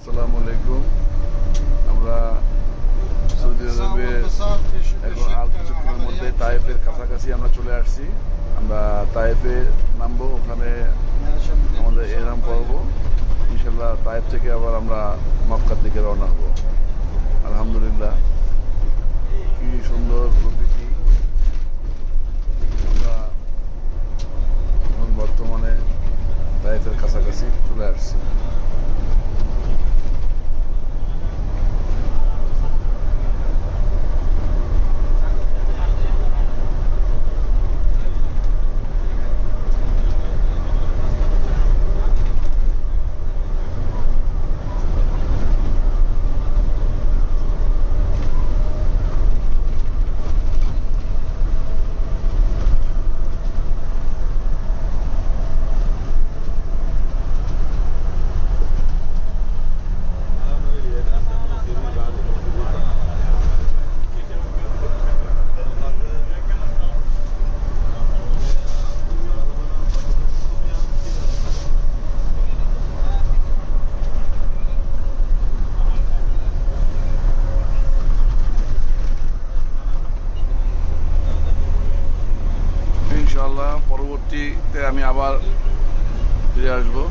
আসসালামু আলাইকুম। আমরা সৌদি আরবে এখন আর কিছুক্ষণের মধ্যে তায়েফের কাছাকাছি আমরা চলে আসছি। আমরা তায়েফে নামবো, ওখানে আমাদের এহরাম করবো। ইনশাল্লাহ তায়েফ থেকে আবার আমরা মক্কার দিকে রওনা হবো। আলহামদুলিল্লাহ, কি সুন্দর প্রকৃতি। আমরা এখন বর্তমানে তায়েফের কাছাকাছি চলে আসছি। ইনশাআল্লাহ পরবর্তীতে আমি আবার ফিরে আসবো।